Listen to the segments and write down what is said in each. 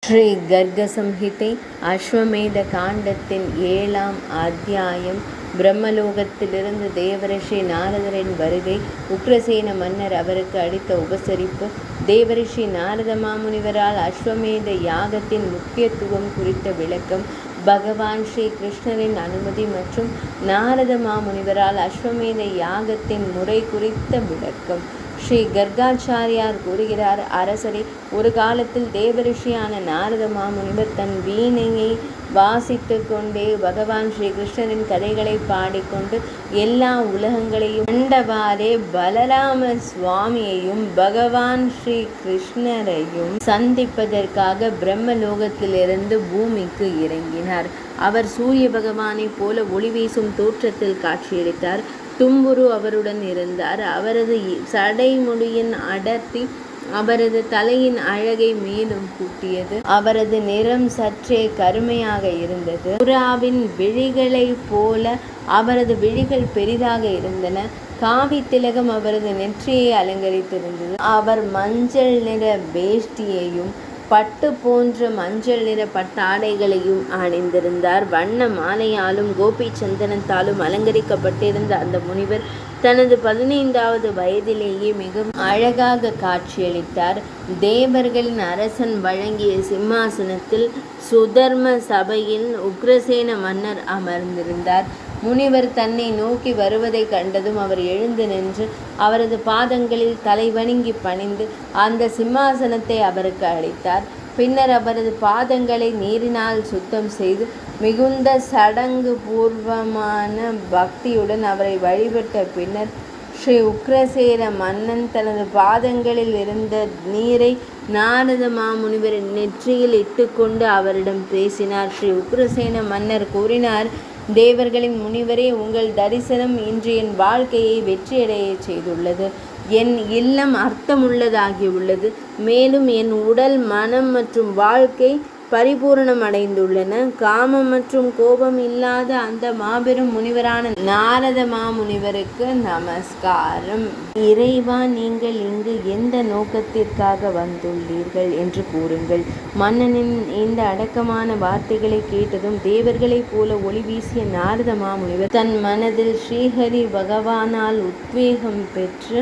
ஸ்ரீ கர்க சம்ஹிதை அஸ்வமேத காண்டத்தின் 7ஆம் அத்தியாயம். பிரம்மலோகத்திலிருந்து தேவரிஷி நாரதரின் வருகை, உக்ரசேன மன்னர் அவருக்கு அளித்த உபசரிப்பு, தேவரிஷி நாரத மாமுனிவரால் அஸ்வமேத யாகத்தின் முக்கியத்துவம் குறித்த விளக்கம், பகவான் ஸ்ரீ கிருஷ்ணரின் அனுமதி மற்றும் நாரத மாமுனிவரால் அஸ்வமேத யாகத்தின் முறை குறித்த விளக்கம். ஸ்ரீ கர்காச்சாரியார் கூறுகிறார், அரசரே, ஒரு காலத்தில் தேவரிஷியான நாரத மாமுனிவர் தன் வீணையை வாசித்து கொண்டே பகவான் ஸ்ரீ கிருஷ்ணரின் கதைகளை பாடிக்கொண்டு எல்லா உலகங்களையும் கண்டவாறே பலராம சுவாமியையும் பகவான் ஸ்ரீ கிருஷ்ணரையும் சந்திப்பதற்காக பிரம்மலோகத்திலிருந்து பூமிக்கு இறங்கினார். அவர் சூரிய பகவானைப் போல ஒளி வீசும் தோற்றத்தில் காட்சியளித்தார். தும்புரு அவருடன் இருந்தார். அவரது சடைமுடியின் அடர்த்தி அவரது தலையின் அழகை மேலும் கூட்டியது. அவரது நிறம் சற்றே கருமையாக இருந்தது. புறாவின் விழிகளைப் போல அவரது விழிகள் பெரிதாக இருந்தன. காவி திலகம் அவரது நெற்றியை அலங்கரித்திருந்தது. அவர் மஞ்சள் நிற வேஷ்டியையும் பட்டு போன்ற மஞ்சள் நிற பட்டாடைகளையும் அணிந்திருந்தார். வண்ண மாலையாலும் கோபி சந்தனத்தாலும் அலங்கரிக்கப்பட்டிருந்த அந்த முனிவர் தனது 15வது வயதிலேயே மிகவும் அழகாக காட்சியளித்தார். தேவர்களின் அரசன் வழங்கிய சிம்மாசனத்தில் சுதர்ம சபையில் உக்ரசேன மன்னர் அமர்ந்திருந்தார். முனிவர் தன்னை நோக்கி வருவதை கண்டதும் அவர் எழுந்து நின்று அவரது பாதங்களில் தலைவணங்கி பணிந்து அந்த சிம்மாசனத்தை அவருக்கு அளித்தார். பின்னர் அவரது பாதங்களை நீரினால் சுத்தம் செய்து மிகுந்த சடங்கு பூர்வமான பக்தியுடன் அவரை வழிபட்ட பின்னர் ஸ்ரீ உக்ரசேன மன்னன் தனது பாதங்களில் இருந்த நீரை நாரத மாமுனிவரின் நெற்றியில் இட்டுக்கொண்டு அவரிடம் பேசினார். ஸ்ரீ உக்ரசேன மன்னர் கூறினார், தேவர்களின் முனிவரே, உங்கள் தரிசனம் இன்று என் வாழ்க்கையை வெற்றியடைய செய்துள்ளது. என் இல்லம் அர்த்தமுள்ளதாகியுள்ளது. மேலும் என் உடல், மனம் மற்றும் வாழ்க்கை பரிபூரணம் அடைந்துள்ளன. காமம் மற்றும் கோபம் இல்லாத அந்த மாபெரும் முனிவரான நாரத மாமுனிவருக்கு நமஸ்காரம். இறைவா, நீங்கள் இங்கு எந்த நோக்கத்திற்காக வந்துள்ளீர்கள் என்று கூறுங்கள். மன்னனின் இந்த அடக்கமான வார்த்தைகளை கேட்டதும் தேவர்களைப் போல ஒளி வீசிய நாரத மாமுனிவர் தன் மனதில் ஸ்ரீஹரி பகவானால் உத்வேகம் பெற்று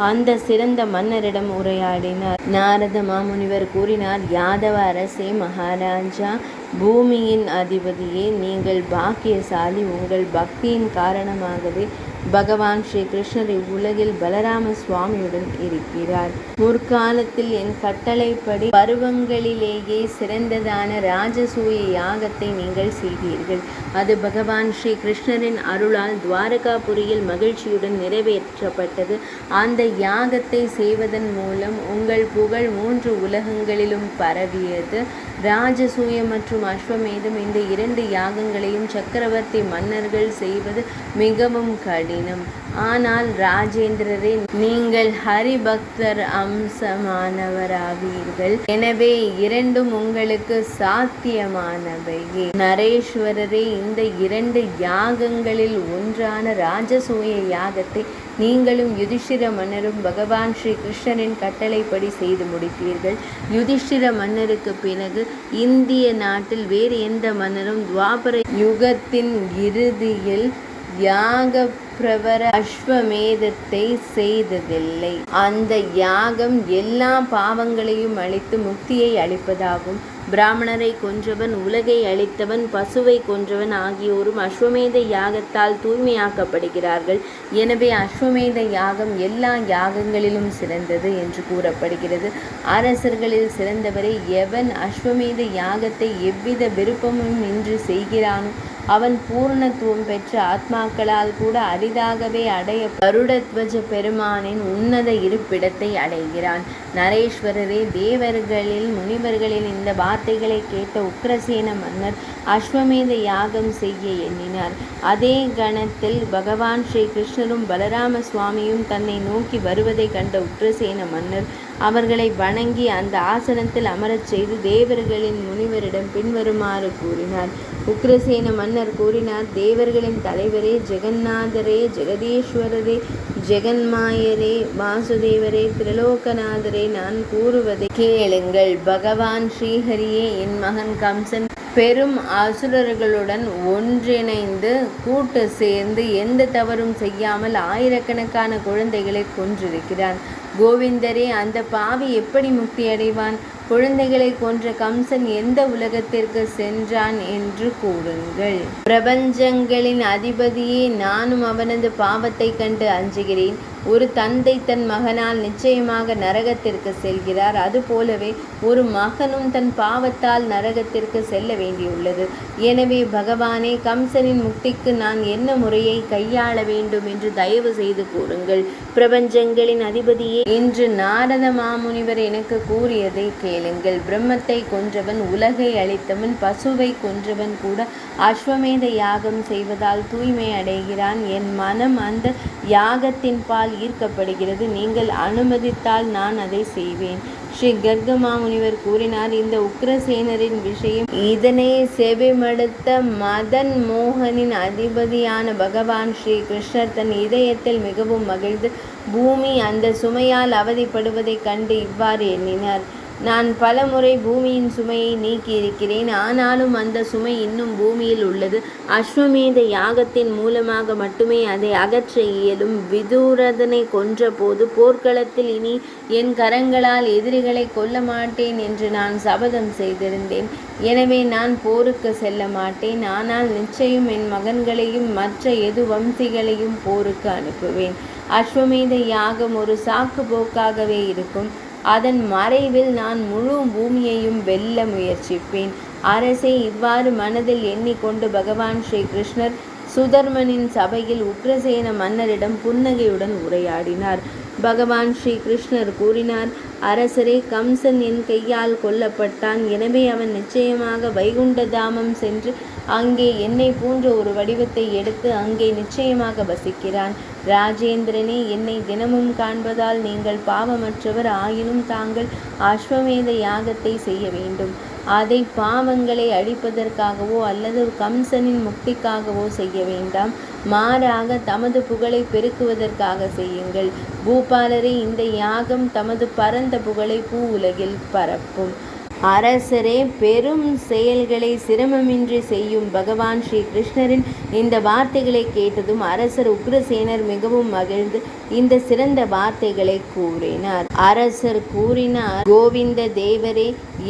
அந்த சிறந்த மன்னரிடம் உரையாடினார். நாரத மாமுனிவர் கூறினார், யாதவ அரசே, மகாராஜா, பூமியின் அதிபதியே, நீங்கள் பாக்கியசாலி. உங்கள் பக்தியின் காரணமாகவே பகவான் ஸ்ரீ கிருஷ்ணர் இவ்வுலகில் பலராம சுவாமியுடன் இருக்கிறார். முற்காலத்தில் என் கட்டளைப்படி பருவங்களிலேயே சிறந்ததான ராஜசூய யாகத்தை நீங்கள் செய்தீர்கள். அது பகவான் ஸ்ரீ கிருஷ்ணரின் அருளால் துவாரகாபுரியில் மகிழ்ச்சியுடன் நிறைவேற்றப்பட்டது. அந்த யாகத்தை செய்வதன் மூலம் உங்கள் புகழ் 3 உலகங்களிலும் பரவியது. ராஜசூய மற்றும் அஸ்வமேதம், இந்த 2 யாகங்களையும் சக்கரவர்த்தி மன்னர்கள் செய்வது மிகவும் கடினம். ஆனால் ராஜேந்திரரே, நீங்கள் ஹரிபக்தர் அம்சமானவராவீர்கள். எனவே 2ம் உங்களுக்கு சாத்தியமானவையே. நரேஸ்வரரே, இந்த 2 யாகங்களில் ஒன்றான ராஜசூய யாகத்தை நீங்களும் யுதிஷ்டிர மன்னரும் பகவான் ஸ்ரீ கிருஷ்ணரின் கட்டளைப்படி செய்து முடித்தீர்கள். யுதிஷ்டிர மன்னருக்கு பிறகு இந்திய நாட்டில் வேறு எந்த மன்னரும் துவாபர யுகத்தின் இறுதியில் யாக பிரவர அஸ்வமேதத்தை செய்ததில்லை. அந்த யாகம் எல்லா பாவங்களையும் அழித்து முக்தியை அளிப்பதாகும். பிராமணரை கொன்றவன், உலகை அழித்தவன், பசுவை கொன்றவன் ஆகியோரும் அஸ்வமேத யாகத்தால் தூய்மையாக்கப்படுகிறார்கள். எனவே அஸ்வமேத யாகம் எல்லா யாகங்களிலும் சிறந்தது என்று கூறப்படுகிறது. அரசர்களில் சிறந்தவரை எவன் அஸ்வமேத யாகத்தை எவ்வித விருப்பமும் இன்றி செய்கிறானோ அவன் பூர்ணத்துவம் பெற்ற ஆத்மாக்களால் கூட அரிதாகவே அடைய கருடத்வஜ பெருமானின் உன்னத இருப்பிடத்தை அடைகிறான். நரேஸ்வரரே, தேவர்களில் முனிவர்களின் இந்த வார்த்தைகளை கேட்ட உக்ரசேன மன்னர் அஸ்வமேத யாகம் செய்ய எண்ணினார். அதே கணத்தில் பகவான் ஸ்ரீ கிருஷ்ணரும் பலராம சுவாமியும் தன்னை நோக்கி வருவதை கண்ட உக்ரசேன மன்னர் அவர்களை வணங்கி அந்த ஆசனத்தில் அமரச் செய்து தேவர்களின் முனிவரிடம் பின்வருமாறு கூறினார். உக்ரசேன மன்னர் கூறினார், தேவர்களின் தலைவரே, ஜெகநாதரே, ஜெகதீஸ்வரரே, ஜெகன்மாயரே, வாசுதேவரே, திரிலோகநாதரே, நான் கூறுவதை கேளுங்கள். பகவான் ஸ்ரீஹரியே, என் மகன் கம்சன் பெரும் அசுரர்களுடன் ஒன்றிணைந்து கூட்டு சேர்ந்து எந்த தவறும் செய்யாமல் ஆயிரக்கணக்கான குழந்தைகளை கொன்றிருக்கிறான். கோவிந்தரே, அந்த பாவி எப்படி முக்தி அடைவான்? குழந்தைகளை கொன்ற கம்சன் எந்த உலகத்திற்கு சென்றான் என்று கூறுங்கள். பிரபஞ்சங்களின் அதிபதியே, நானும் அவனது பாவத்தை கண்டு அஞ்சுகிறேன். ஒரு தந்தை தன் மகனால் நிச்சயமாக நரகத்திற்கு செல்கிறார். அதுபோலவே ஒரு மகனும் தன் பாவத்தால் நரகத்திற்கு செல்ல வேண்டியுள்ளது. எனவே பகவானே, கம்சனின் முக்திக்கு நான் என்ன முறையை கையாள வேண்டும் என்று தயவு செய்து கூறுங்கள். பிரபஞ்சங்களின் அதிபதியே, இன்று நாரத மாமுனிவர் எனக்கு கூறியதை கேளுங்கள். பிரம்மத்தை கொன்றவன், உலகை அழித்தவன், பசுவை கொன்றவன் கூட அஸ்வமேத யாகம் செய்வதால் தூய்மை அடைகிறான். என் மனம் அந்த யாகத்தின் பால் ஈர்க்கப்படுகிறது. நீங்கள் அனுமதித்தால் நான் அதை செய்வேன். ஸ்ரீ கர்க மாமுனிவர் கூறினார். இந்த உக்ரசேனரின் விஷயம் இதனை செவிமடுத்த மதன் மோகனின் அதிபதியான பகவான் ஸ்ரீ கிருஷ்ணர் தன் இதயத்தில் மிகவும் மகிழ்ந்து பூமி அந்த சுமையால் அவதிப்படுவதைக் கண்டு இவ்வாறு எண்ணினார். நான் பலமுறை பூமியின் சுமையை நீக்கியிருக்கிறேன். ஆனாலும் அந்த சுமை இன்னும் பூமியில் உள்ளது. அஸ்வமேத யாகத்தின் மூலமாக மட்டுமே அதை அகற்ற இயலும். விதுரதனை கொன்ற போது போர்க்களத்தில் இனி என் கரங்களால் எதிரிகளை கொல்ல மாட்டேன் என்று நான் சபதம் செய்திருந்தேன். எனவே நான் போருக்கு செல்ல மாட்டேன். ஆனால் நிச்சயம் என் மகன்களையும் மற்ற எது வம்சிகளையும் போருக்கு அனுப்புவேன். அஸ்வமேத யாகம் ஒரு சாக்கு போக்காகவே இருக்கும். அதன் மறைவில் நான் முழு பூமியையும் வெல்ல முயற்சிப்பேன். அரசே, இவ்வாறு மனதில் எண்ணிக்கொண்டு பகவான் ஸ்ரீ கிருஷ்ணர் சுதர்மனின் சபையில் உக்ரசேன மன்னரிடம் புன்னகையுடன் உரையாடினார். பகவான் ஸ்ரீ கிருஷ்ணர் கூறினார், அரசரே, கம்சன் என் கையால் கொல்லப்பட்டான். எனவே அவன் நிச்சயமாக வைகுண்ட தாமம் சென்று அங்கே என்னை போன்ற ஒரு வடிவத்தை எடுத்து அங்கே நிச்சயமாக வசிக்கிறான். ராஜேந்திரனே, என்னை தினமும் காண்பதால் நீங்கள் பாவமற்றவர். ஆயினும் தாங்கள் அஸ்வமேத யாகத்தை செய்ய வேண்டும். அதை பாவங்களை அழிப்பதற்காகவோ அல்லது கம்சனின் முக்திக்காகவோ செய்ய வேண்டாம். மாறாக தமது புகழை பெருக்குவதற்காக செய்யுங்கள். பூபாலரே, இந்த யாகம் தமது பரந்த புகழை பூ உலகில் பரப்பும். அரசரே, பெரும் செயல்களை சிரமமின்றி செய்யும் பகவான் ஸ்ரீ கிருஷ்ணரின் இந்த வார்த்தைகளை கேட்டதும் அரசர் உக்ரசேனர் மிகவும் மகிழ்ந்து இந்த சிறந்த வார்த்தைகளை கூறினார். அரசர் கூறினார், கோவிந்த தேவரே,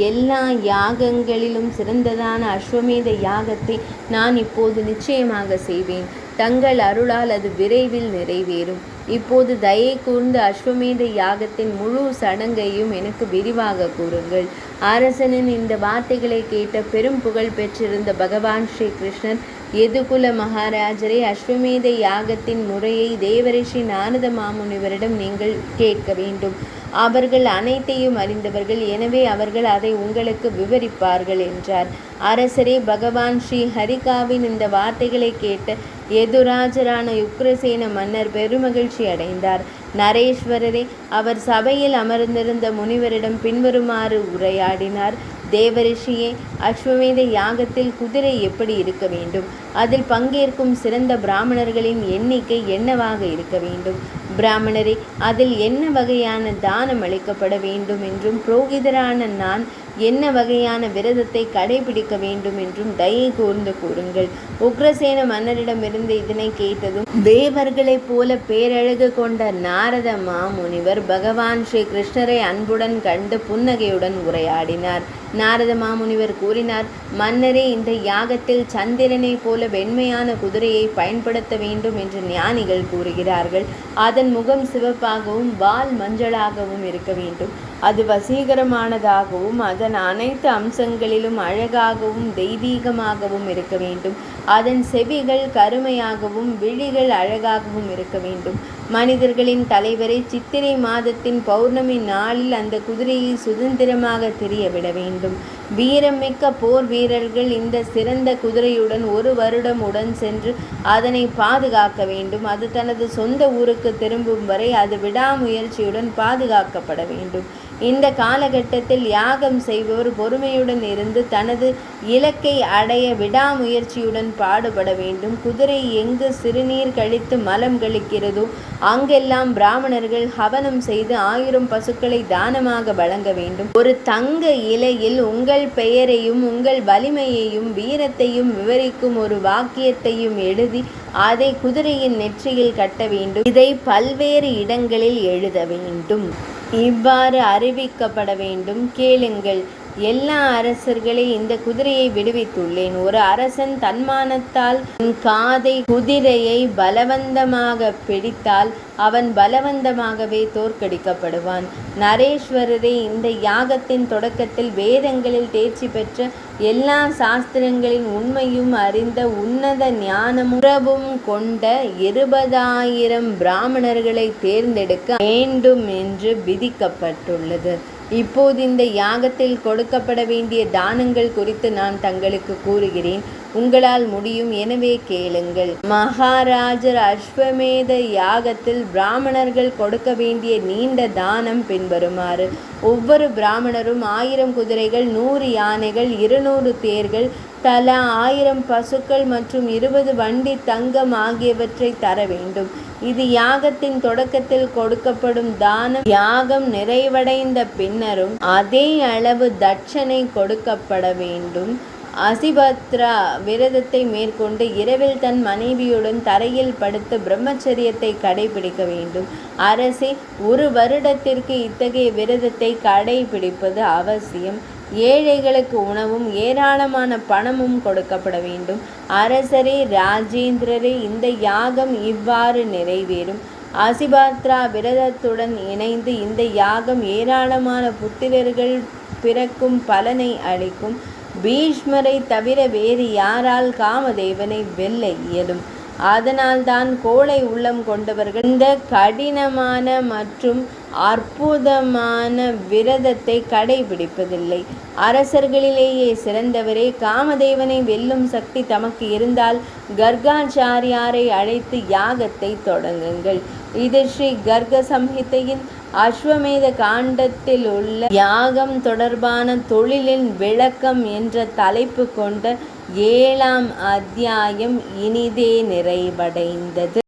எல்லா யாகங்களிலும் சிறந்ததான அஸ்வமேத யாகத்தை நான் இப்போது நிச்சயமாக செய்வேன். தங்கள் அருளால் அது விரைவில் நிறைவேறும். இப்போது தயை கூர்ந்து அஸ்வமேத யாகத்தின் முழு சடங்கையும் எனக்கு விரிவாக கூறுங்கள். அரசனின் இந்த வார்த்தைகளை கேட்ட பெரும் புகழ் பெற்றிருந்த பகவான் ஸ்ரீ கிருஷ்ணர், எதுகுல மகாராஜரே, அஸ்வமேத யாகத்தின் முறையை தேவரிஷி நாரத மாமுனிவரிடம் நீங்கள் கேட்க வேண்டும். அவர்கள் அனைத்தையும் அறிந்தவர்கள். எனவே அவர்கள் அதை உங்களுக்கு விவரிப்பார்கள் என்றார். அரசரே, பகவான் ஸ்ரீ ஹரிகாவின் இந்த வார்த்தைகளை கேட்ட எதுராஜரான உக்ரசேன மன்னர் பெருமகிழ்ச்சி அடைந்தார். நரேஸ்வரரே, அவர் சபையில் அமர்ந்திருந்த முனிவரிடம் பின்வருமாறு உரையாடினார். தேவரிஷியே, அஸ்வமேத யாகத்தில் குதிரை எப்படி இருக்க வேண்டும்? அதில் பங்கேற்கும் சிறந்த பிராமணர்களின் எண்ணிக்கை என்னவாக இருக்க வேண்டும்? பிராமணரே, அதில் என்ன வகையான தானம் அளிக்கப்பட வேண்டும் என்றும் புரோகிதரான நான் என்ன வகையான விரதத்தை கடைபிடிக்க வேண்டும் என்றும் தயை கூர்ந்து கூறுங்கள். உக்ரசேன மன்னரிடமிருந்து இதனை கேட்டதும் தேவர்களைப் போல பேரழகு கொண்ட நாரத மாமுனிவர் பகவான் ஸ்ரீ கிருஷ்ணரை அன்புடன் கண்டு புன்னகையுடன் உரையாடினார். நாரத மாமுனிவர் கூறினார், மன்னரே, இந்த யாகத்தில் சந்திரனை போல வெண்மையான குதிரையை பயன்படுத்த வேண்டும் என்று ஞானிகள் கூறுகிறார்கள். அதன் முகம் சிவப்பாகவும் வால் மஞ்சளாகவும் இருக்க வேண்டும். அது வசீகரமானதாகவும் அதன் அனைத்து அம்சங்களிலும் அழகாகவும் தெய்வீகமாகவும் இருக்க வேண்டும். அதன் செவிகள் கருமையாகவும் விழிகள் அழகாகவும் இருக்க வேண்டும். மனிதர்களின் தலைவரை சித்திரை மாதத்தின் பௌர்ணமி நாளில் அந்த குதிரையை சுதந்திரமாக திரியவிட வேண்டும். வீரமிக்க போர் வீரர்கள் இந்த சிறந்த குதிரையுடன் 1 வருடம் உடன் சென்று அதனை பாதுகாக்க வேண்டும். அது தனது சொந்த ஊருக்கு திரும்பும் வரை அது விடாமுயற்சியுடன் பாதுகாக்கப்பட வேண்டும். இந்த காலகட்டத்தில் யாகம் செய்பவர் பொறுமையுடன் இருந்து தனது இலக்கை அடைய விடாமுயற்சியுடன் பாடுபட வேண்டும். குதிரை எங்கு சிறுநீர் கழித்து மலம் கழிக்கிறதோ அங்கெல்லாம் பிராமணர்கள் ஹவனம் செய்து 1000 பசுக்களை தானமாக வழங்க வேண்டும். ஒரு தங்க இலையில் உங்கள் பெயரையும் உங்கள் வலிமையையும் வீரத்தையும் விவரிக்கும் ஒரு வாக்கியத்தையும் எழுதி அதை குதிரையின் நெற்றியில் கட்ட வேண்டும். இதை பல்வேறு இடங்களில் எழுத வேண்டும். இவ்வாறு அறிவிக்கப்பட வேண்டும். கேளுங்கள், எல்லா அரசர்களே, இந்த குதிரையை விடுவித்துள்ளேன். ஒரு அரசன் தன்மானத்தால் காதை குதிரையை பலவந்தமாக பிடித்தால் அவன் பலவந்தமாகவே தோற்கடிக்கப்படுவான். நரேஸ்வரரே, இந்த யாகத்தின் தொடக்கத்தில் வேதங்களில் தேர்ச்சி பெற்ற எல்லா சாஸ்திரங்களின் உண்மையும் அறிந்த உன்னத ஞானமுறவும் கொண்ட 20,000 பிராமணர்களை தேர்ந்தெடுக்க வேண்டும் என்று விதிக்கப்பட்டுள்ளது. இப்போது இந்த யாகத்தில் கொடுக்கப்பட வேண்டிய தானங்கள் குறித்து நான் தங்களுக்கு கூறுகிறேன். உங்களால் முடியும், எனவே கேளுங்கள். மகாராஜர் அஸ்வமேத யாகத்தில் பிராமணர்கள் கொடுக்க வேண்டிய நீண்ட தானம் பின்வருமாறு. ஒவ்வொரு பிராமணரும் 1000 குதிரைகள், 100 யானைகள், 200 தேர்கள், தலா 1000 பசுக்கள் மற்றும் 20 வண்டி தங்கம் ஆகியவற்றை தர வேண்டும். இது யாகத்தின் தொடக்கத்தில் கொடுக்கப்படும் தானம். யாகம் நிறைவடைந்த பின்னரும் அதே அளவு தட்சணை கொடுக்கப்பட வேண்டும். அசிபத்ரா விரதத்தை மேற்கொண்டு இரவில் தன் மனைவியுடன் தரையில் படுத்து பிரம்மச்சரியத்தை கடைபிடிக்க வேண்டும். அரசே, 1 வருடத்திற்கு இத்தகைய விரதத்தை கடைபிடிப்பது அவசியம். ஏழைகளுக்கு உணவும் ஏராளமான பணமும் கொடுக்கப்பட வேண்டும். அரசரே, ராஜேந்திரரே, இந்த யாகம் இவ்வாறு நிறைவேறும். அசிபாத்ரா விரதத்துடன் இணைந்து இந்த யாகம் ஏராளமான புத்திரர்கள் பிறக்கும் பலனை அளிக்கும். பீஷ்மரை தவிர வேறு யாரால் காமதேவனை வெல்ல இயலும்? அதனால்தான் கோழை உள்ளம் கொண்டவர்கள் இந்த கடினமான மற்றும் அற்புதமான விரதத்தை கடைபிடிப்பதில்லை. அரசர்களிலேயே சிறந்தவரே, காமதேவனை வெல்லும் சக்தி தமக்கு இருந்தால் கர்காச்சாரியாரை அழைத்து யாகத்தை தொடங்குங்கள். இது ஸ்ரீ கர்க சம்ஹிதையின் அஸ்வமேத காண்டத்தில் உள்ள யாகம் தொடர்பான தொழிலின் விளக்கம் என்ற தலைப்பு கொண்ட 7ஆம் அத்தியாயம் இனிதே நிறைவடைந்தது.